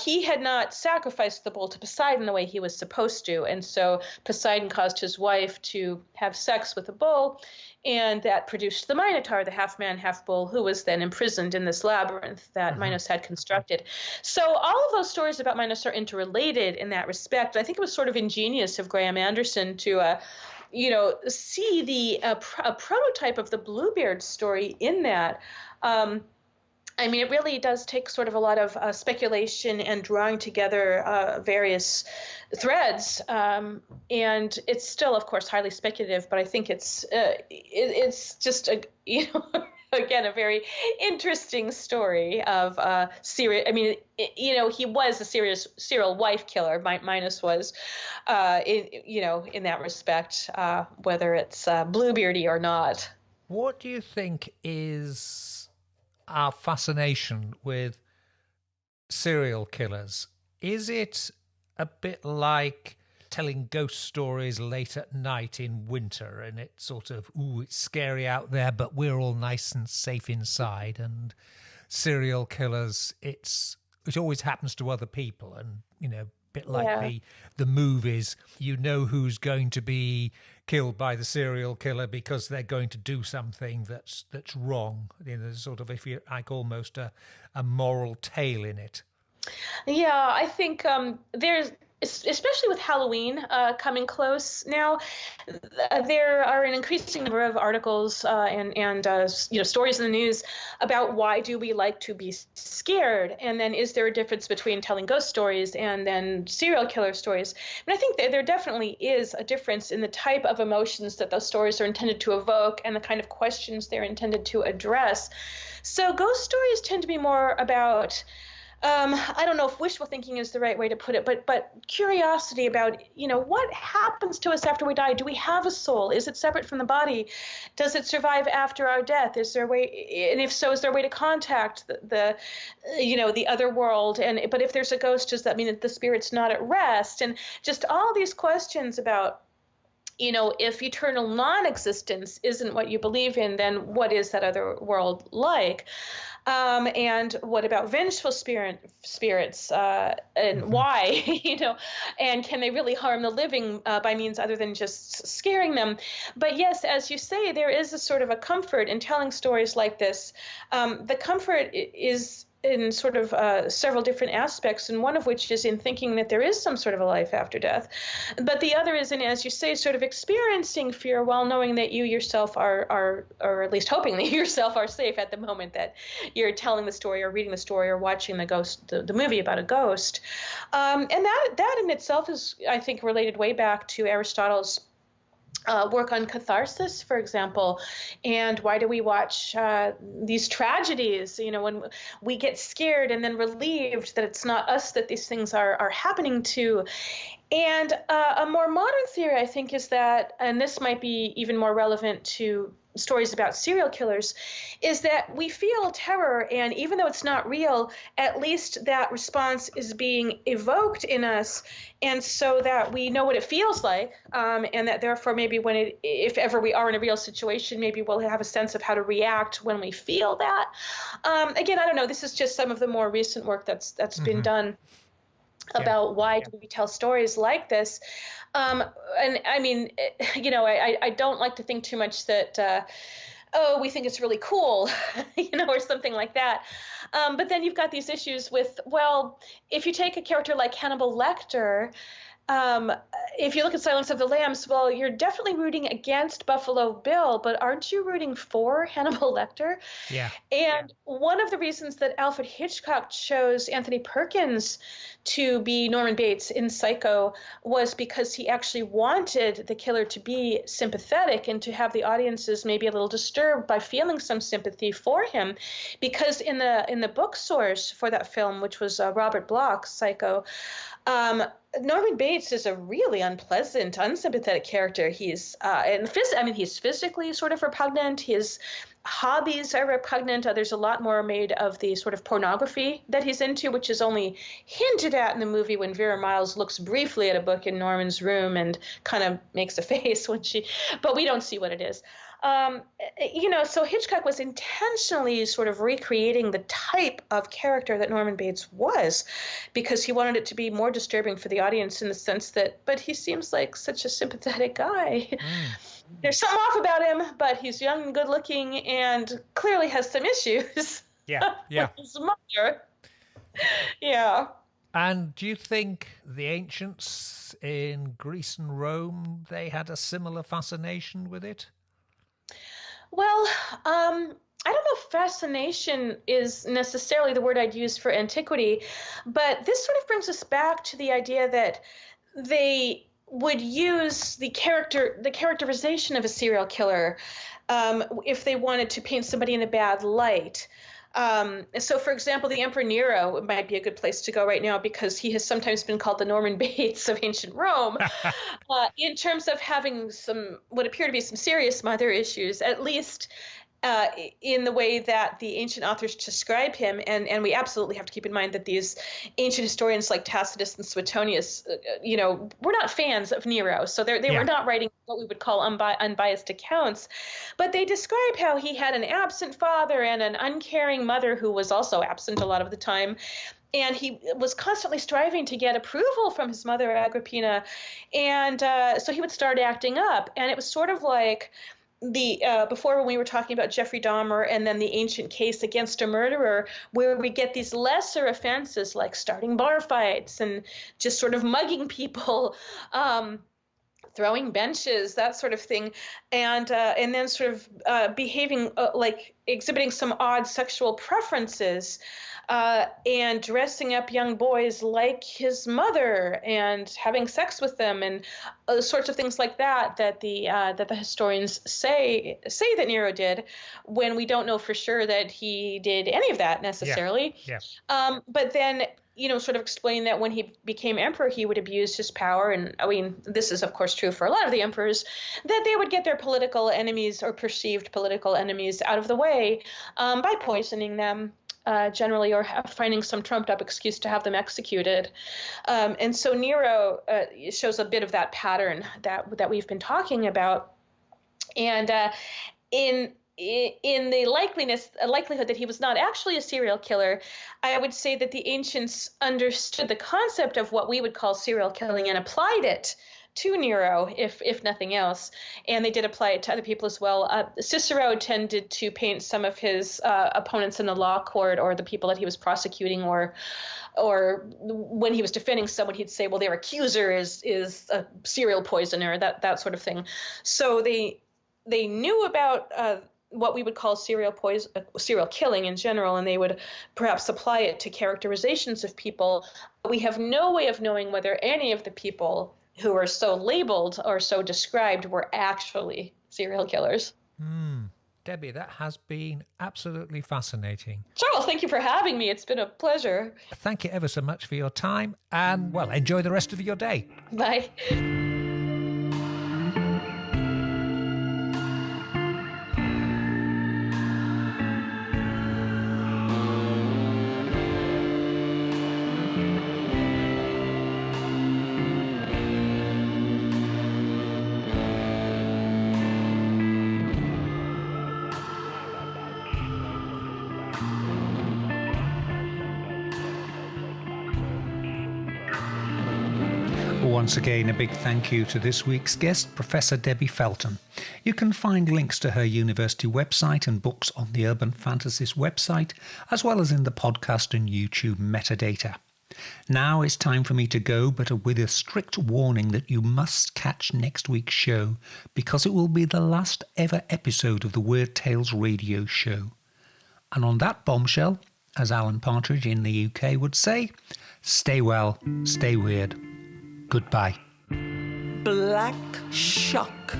He had not sacrificed the bull to Poseidon the way he was supposed to, and so Poseidon caused his wife to have sex with the bull, and that produced the Minotaur, the half man, half bull, who was then imprisoned in this labyrinth that Minos had constructed. So all of those stories about Minos are interrelated in that respect. I think it was sort of ingenious of Graham Anderson to see a prototype of the Bluebeard story in that. I mean, it really does take sort of a lot of speculation and drawing together various threads, and it's still, of course, highly speculative. But I think it's just again, a very interesting story of serial. I mean, he was a serial wife killer. Minos was, in that respect, whether it's Bluebeardy or not. What do you think is our fascination with serial killers? Is it a bit like telling ghost stories late at night in winter, and it's sort of, it's scary out there, but we're all nice and safe inside? And serial killers, it always happens to other people, and bit like the movies, who's going to be killed by the serial killer because they're going to do something that's wrong. There's sort of, if you like, almost a moral tale in it. Yeah, I think there's, especially with Halloween coming close now, there are an increasing number of articles and stories in the news about why do we like to be scared, and then is there a difference between telling ghost stories and then serial killer stories? And I think there definitely is a difference in the type of emotions that those stories are intended to evoke and the kind of questions they're intended to address. So ghost stories tend to be more about I don't know if wishful thinking is the right way to put it, but curiosity about, what happens to us after we die? Do we have a soul? Is it separate from the body? Does it survive after our death? Is there a way, and if so, is there a way to contact the other world? But if there's a ghost, does that mean that the spirit's not at rest? And just all these questions about, if eternal non-existence isn't what you believe in, then what is that other world like? And what about vengeful spirits, and why, and can they really harm the living by means other than just scaring them? But yes, as you say, there is a sort of a comfort in telling stories like this. The comfort is in sort of several different aspects, and one of which is in thinking that there is some sort of a life after death. But the other is in, as you say, sort of experiencing fear while knowing that you yourself are or at least hoping that you yourself are safe at the moment that you're telling the story or reading the story or watching the movie about a ghost. And that in itself is, I think, related way back to Aristotle's work on catharsis, for example, and why do we watch these tragedies? When we get scared and then relieved that it's not us that these things are happening to. And a more modern theory, I think, is that, and this might be even more relevant to stories about serial killers, is that we feel terror, and even though it's not real, at least that response is being evoked in us, and so that we know what it feels like, and that therefore maybe if ever we are in a real situation, maybe we'll have a sense of how to react when we feel that. Again, I don't know, this is just some of the more recent work that's been done about why do we tell stories like this. And I mean, I don't like to think too much that, we think it's really cool, or something like that. But then you've got these issues with, well, if you take a character like Hannibal Lecter, if you look at Silence of the Lambs, well, you're definitely rooting against Buffalo Bill, but aren't you rooting for Hannibal Lecter? Yeah. And one of the reasons that Alfred Hitchcock chose Anthony Perkins to be Norman Bates in Psycho was because he actually wanted the killer to be sympathetic and to have the audiences maybe a little disturbed by feeling some sympathy for him. Because in the book source for that film, which was Robert Bloch's Psycho, Norman Bates is a really unpleasant, unsympathetic character. He's he's physically sort of repugnant. His hobbies are repugnant. There's a lot more made of the sort of pornography that he's into, which is only hinted at in the movie when Vera Miles looks briefly at a book in Norman's room and kind of makes a face but we don't see what it is. So Hitchcock was intentionally sort of recreating the type of character that Norman Bates was, because he wanted it to be more disturbing for the audience in the sense that, but he seems like such a sympathetic guy. There's something off about him, but he's young and good looking and clearly has some issues. Yeah. With his mother. Yeah. And do you think the ancients in Greece and Rome, they had a similar fascination with it? Well, I don't know if fascination is necessarily the word I'd use for antiquity, but this sort of brings us back to the idea that they would use the characterization of a serial killer if they wanted to paint somebody in a bad light. So, for example, the Emperor Nero might be a good place to go right now because he has sometimes been called the Norman Bates of ancient Rome in terms of having what appear to be some serious mother issues, at least in the way that the ancient authors describe him. And we absolutely have to keep in mind that these ancient historians like Tacitus and Suetonius, were not fans of Nero. So they were not writing what we would call unbiased accounts. But they describe how he had an absent father and an uncaring mother who was also absent a lot of the time. And he was constantly striving to get approval from his mother, Agrippina. And so he would start acting up. And it was sort of like before, when we were talking about Jeffrey Dahmer and then the ancient case against a murderer, where we get these lesser offenses like starting bar fights and just sort of mugging people, throwing benches, that sort of thing, and then sort of behaving like exhibiting some odd sexual preferences, and dressing up young boys like his mother and having sex with them, and sorts of things like that the historians say that Nero did, when we don't know for sure that he did any of that necessarily. But then sort of explain that when he became emperor, he would abuse his power. And I mean, this is, of course, true for a lot of the emperors, that they would get their political enemies or perceived political enemies out of the way by poisoning them, generally, or finding some trumped up excuse to have them executed. And so Nero shows a bit of that pattern that we've been talking about. And in the likelihood that he was not actually a serial killer, I would say that the ancients understood the concept of what we would call serial killing and applied it to Nero, if nothing else. And they did apply it to other people as well. Cicero tended to paint some of his opponents in the law court, or the people that he was prosecuting, or when he was defending someone, he'd say, well, their accuser is a serial poisoner, that sort of thing. So they knew about what we would call serial killing in general, and they would perhaps apply it to characterizations of people. We have no way of knowing whether any of the people who are so labeled or so described were actually serial killers. Debbie, that has been absolutely fascinating. Charles, thank you for having me. It's been a pleasure. Thank you ever so much for your time, and, well, enjoy the rest of your day. Bye. Once again, a big thank you to this week's guest, Professor Debbie Felton. You can find links to her university website and books on the Urban Fantasist website, as well as in the podcast and YouTube metadata. Now it's time for me to go, but with a strict warning that you must catch next week's show, because it will be the last ever episode of the Weird Tales radio show. And on that bombshell, as Alan Partridge in the UK would say, stay well, stay weird. Goodbye. Black Shuck,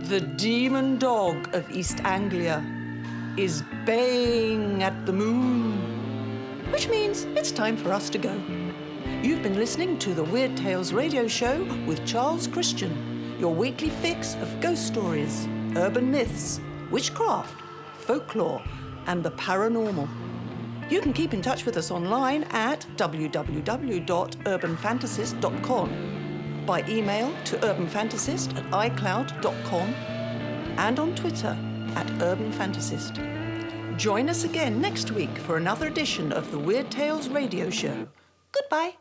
the demon dog of East Anglia, is baying at the moon, which means it's time for us to go. You've been listening to the Weird Tales radio show with Charles Christian, your weekly fix of ghost stories, urban myths, witchcraft, folklore, and the paranormal. You can keep in touch with us online at www.urbanfantasist.com, by email to urbanfantasist@icloud.com, and on Twitter @UrbanFantasist. Join us again next week for another edition of the Weird Tales Radio Show. Goodbye.